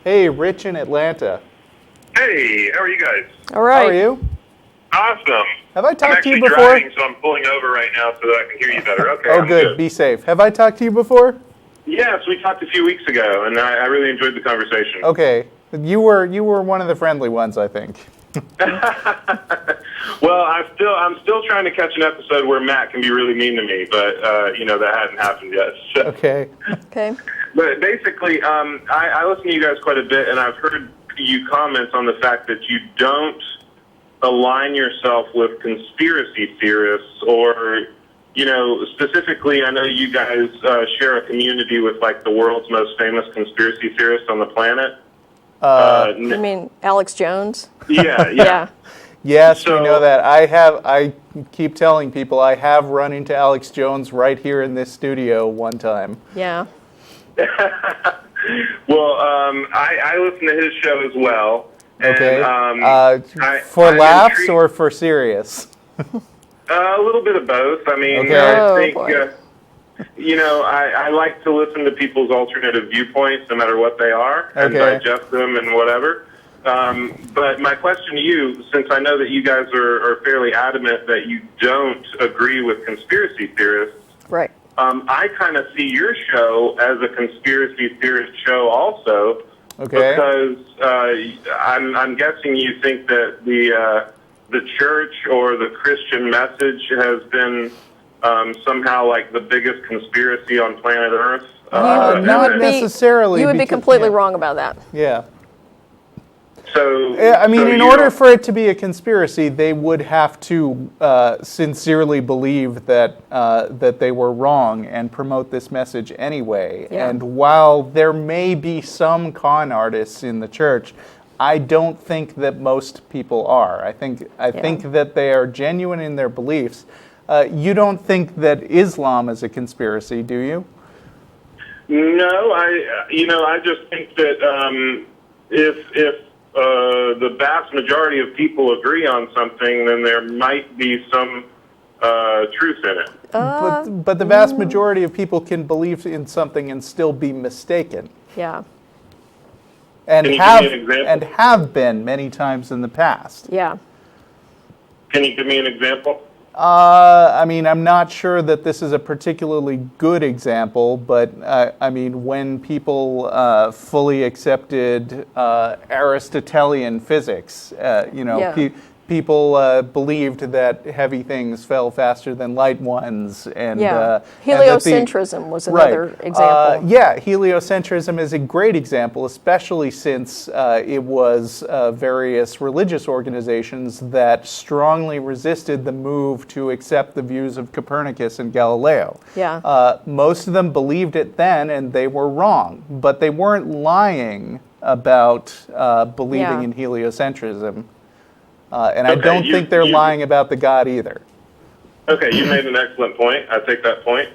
Hey, Rich in Atlanta. Hey, how are you guys? All right. How are you? Awesome. Have I talked to you I'm before? actually driving, so I'm pulling over right now so that I can hear you better. Okay. Oh, I'm good. Be safe. Have I talked to you before? Yes, we talked a few weeks ago, and I really enjoyed the conversation. Okay. You were one of the friendly ones, I think. Well, I'm still trying to catch an episode where Matt can be really mean to me, but that hasn't happened yet. So. Okay. Okay. But basically, I listen to you guys quite a bit, and I've heard you comment on the fact that you don't align yourself with conspiracy theorists, or specifically, I know you guys share a community with like the world's most famous conspiracy theorist on the planet. You mean Alex Jones? Yeah. Yeah. Yes, So- we know that. I keep telling people I have run into Alex Jones right here in this studio one time. Yeah. Well, I listen to his show as well. Okay. And, For I'm laughs intrigued- or for serious? A little bit of both. I mean, Okay. Oh, I think, boy. I like to listen to people's alternative viewpoints, no matter what they are, and Okay. digest them and whatever. But my question to you, since I know that you guys are fairly adamant that you don't agree with conspiracy theorists, Right. I kind of see your show as a conspiracy theorist show also, Okay. because I'm guessing you think that the church or the Christian message has been somehow like the biggest conspiracy on planet Earth. Not necessarily. You would be because- completely yeah. wrong about that. Yeah. So I mean, so in you order don't- for it to be a conspiracy, they would have to sincerely believe that they were wrong and promote this message anyway. Yeah. And while there may be some con artists in the church, I don't think that most people are. I think that they are genuine in their beliefs. You don't think that Islam is a conspiracy, do you? No, I just think that if the vast majority of people agree on something, then there might be some truth in it. But the vast majority of people can believe in something and still be mistaken. Yeah. And Can you give me an example? have been many times in the past. Yeah. Can you give me an example? I mean, I'm not sure that this is a particularly good example, but I mean, when people fully accepted Aristotelian physics, Yeah. people believed that heavy things fell faster than light ones, and Yeah. and that the- Heliocentrism was another Right. example. Yeah, heliocentrism is a great example, especially since it was various religious organizations that strongly resisted the move to accept the views of Copernicus and Galileo. Yeah. Most of them believed it then, and they were wrong, but they weren't lying about believing Yeah. in heliocentrism. And I Okay, don't think they're you- lying about the God either. Okay, you made an excellent point. I take that point.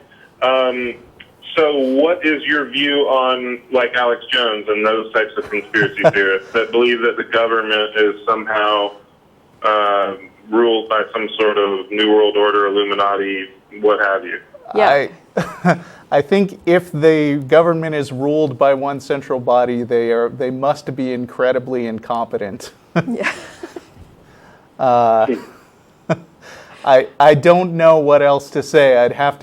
So what is your view on, like, Alex Jones and those types of conspiracy theorists that believe that the government is somehow ruled by some sort of New World Order, Illuminati, what have you? Yeah. I think if the government is ruled by one central body, they must be incredibly incompetent. Yeah. I don't know what else to say. I'd have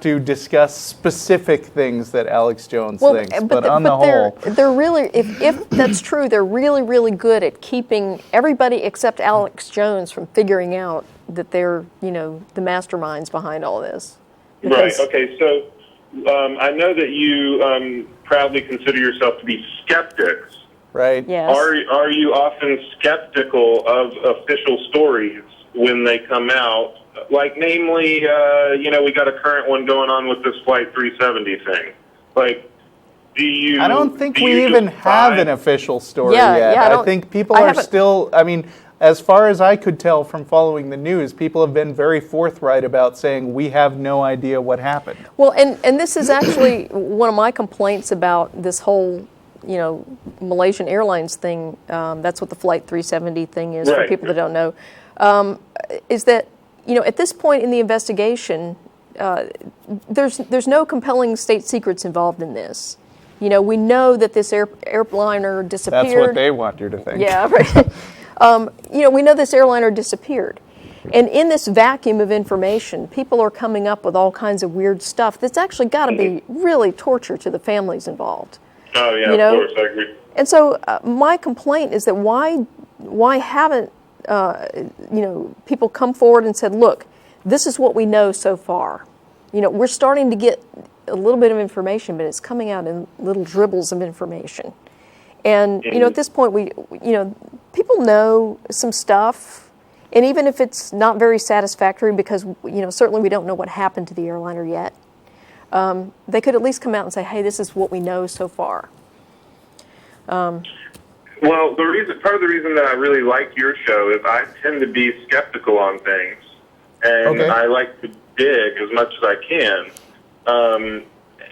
to discuss specific things that Alex Jones thinks. But on the whole, they're really, if that's true, they're really, really good at keeping everybody except Alex Jones from figuring out that they're, the masterminds behind all this. Right. Because- Okay. So I know that you proudly consider yourself to be skeptics. right? Yes. Are you often skeptical of official stories when they come out? Like, namely, we got a current one going on with this Flight 370 thing. Like, do you? I don't think do we you even just have buy- an official story Yeah, yet. yeah, I I don't- think people I are haven't- still, I mean, as far as I could tell from following the news, people have been very forthright about saying we have no idea what happened. Well, and this is actually one of my complaints about this whole, Malaysian Airlines thing. That's what the Flight 370 thing is for Right. people that don't know. Is that, at this point in the investigation, there's no compelling state secrets involved in this. We know that this airliner disappeared. That's what they want you to think. Yeah, right. We know this airliner disappeared. And in this vacuum of information, people are coming up with all kinds of weird stuff that's actually got to be really torture to the families involved. Oh, yeah, of course, I agree. And so my complaint is that why haven't, people come forward and said, look, this is what we know so far. We're starting to get a little bit of information, but it's coming out in little dribbles of information. And, at this point, people know some stuff. And even if it's not very satisfactory, because certainly we don't know what happened to the airliner yet, they could at least come out and say, "Hey, this is what we know so far." Well, part of the reason that I really like your show is I tend to be skeptical on things, and I like to dig as much as I can,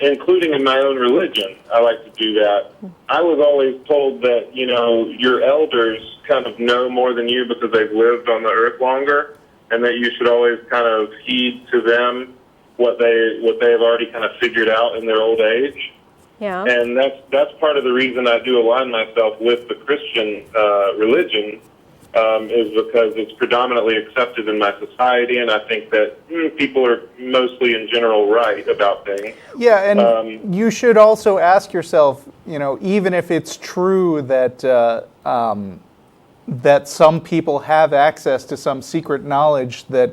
including in my own religion. I like to do that. I was always told that your elders kind of know more than you because they've lived on the earth longer, and that you should always kind of heed to them what they have already kind of figured out in their old age. Yeah. And that's part of the reason I do align myself with the Christian religion, is because it's predominantly accepted in my society, and I think that people are mostly in general right about things. Yeah, and you should also ask yourself, even if it's true that that some people have access to some secret knowledge that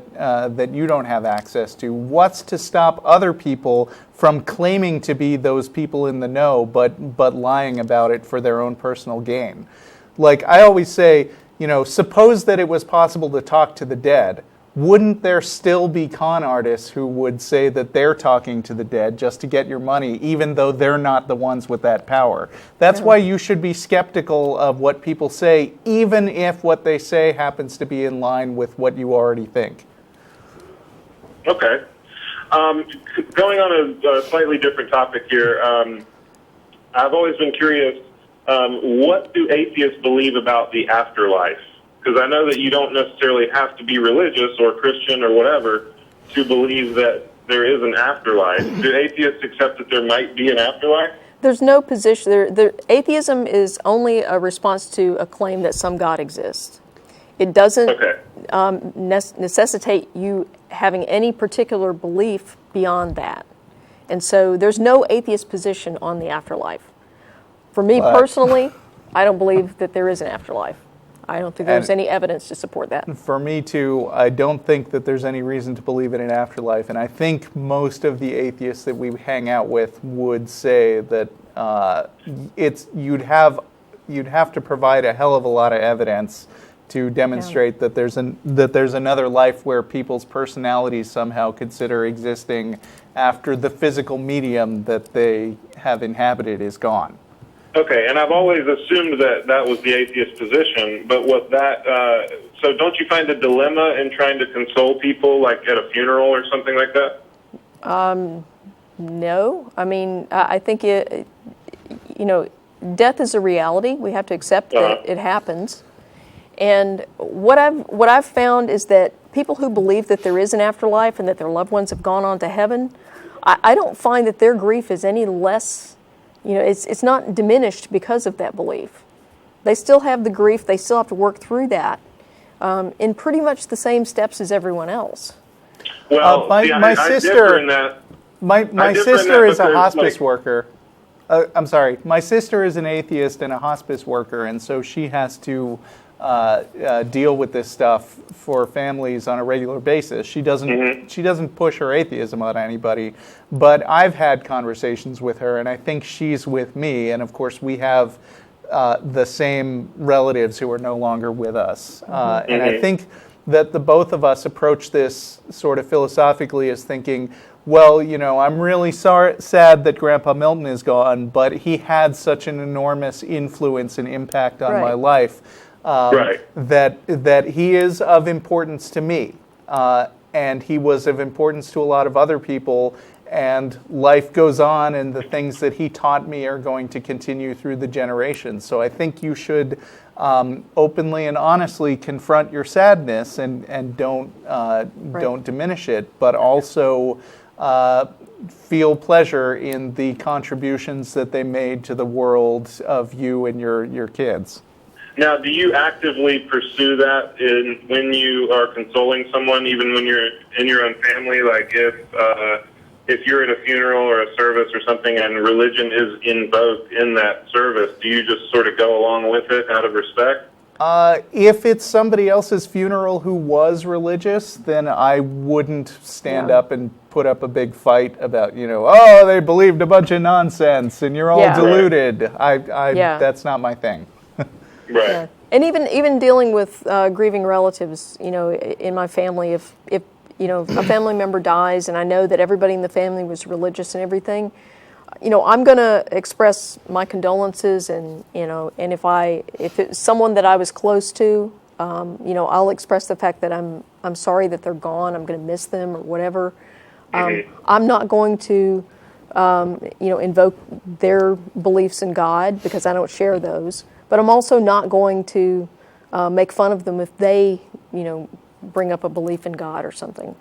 you don't have access to, what's to stop other people from claiming to be those people in the know, but lying about it for their own personal gain? Like I always say, suppose that it was possible to talk to the dead. Wouldn't there still be con artists who would say that they're talking to the dead just to get your money, even though they're not the ones with that power? That's why you should be skeptical of what people say, even if what they say happens to be in line with what you already think. Okay. Going on a slightly different topic here, I've always been curious, what do atheists believe about the afterlife? Because I know that you don't necessarily have to be religious or Christian or whatever to believe that there is an afterlife. Do atheists accept that there might be an afterlife? There's no position. Atheism is only a response to a claim that some God exists. It doesn't necessitate you having any particular belief beyond that. And so there's no atheist position on the afterlife. For me personally, I don't believe that there is an afterlife. I don't think there's any evidence to support that. For me too, I don't think that there's any reason to believe in an afterlife, and I think most of the atheists that we hang out with would say that you'd have to provide a hell of a lot of evidence to demonstrate that there's another life where people's personalities somehow consider existing after the physical medium that they have inhabited is gone. Okay, and I've always assumed that was the atheist position, but so don't you find a dilemma in trying to console people, like at a funeral or something like that? No. I mean, I think death is a reality. We have to accept that it happens. And what I've found is that people who believe that there is an afterlife and that their loved ones have gone on to heaven, I don't find that their grief is any less. It's not diminished because of that belief. They still have the grief. They still have to work through that in pretty much the same steps as everyone else. Well, my sister is a hospice worker. I'm sorry. My sister is an atheist and a hospice worker, and so she has to deal with this stuff for families on a regular basis. She doesn't push her atheism on anybody, but I've had conversations with her, and I think she's with me. And of course, we have the same relatives who are no longer with us. And I think that the both of us approach this sort of philosophically as thinking, well, I'm really sad that Grandpa Milton is gone, but he had such an enormous influence and impact on my life. That he is of importance to me, and he was of importance to a lot of other people, and life goes on, and the things that he taught me are going to continue through the generations. So I think you should openly and honestly confront your sadness and don't diminish it, but also feel pleasure in the contributions that they made to the world of you and your kids. Now, do you actively pursue that when you are consoling someone, even when you're in your own family? Like if you're at a funeral or a service or something and religion is invoked in that service, do you just sort of go along with it out of respect? If it's somebody else's funeral who was religious, then I wouldn't stand up and put up a big fight about, oh, they believed a bunch of nonsense and you're all deluded. That's not my thing. Right. Yeah. And even dealing with grieving relatives, in my family, if a family member dies and I know that everybody in the family was religious and everything, I'm going to express my condolences, and and if it's someone that I was close to, I'll express the fact that I'm sorry that they're gone. I'm going to miss them or whatever. I'm not going to invoke their beliefs in God because I don't share those. But I'm also not going to make fun of them if they bring up a belief in God or something.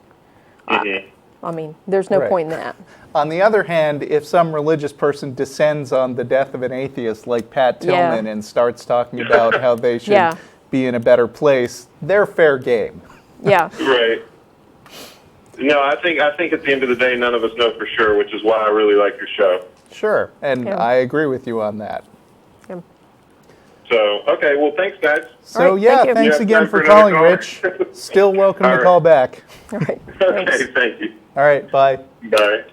I mean, there's no point in that. On the other hand, if some religious person descends on the death of an atheist like Pat Tillman and starts talking about how they should be in a better place, they're fair game. Yeah. Right. No, I think at the end of the day, none of us know for sure, which is why I really like your show. Sure, and I agree with you on that. Yeah. So, okay, well, thanks, guys. So, right, thanks again for calling, Rich. Still welcome to call back. All right. Okay, thank you. All right, bye. Bye.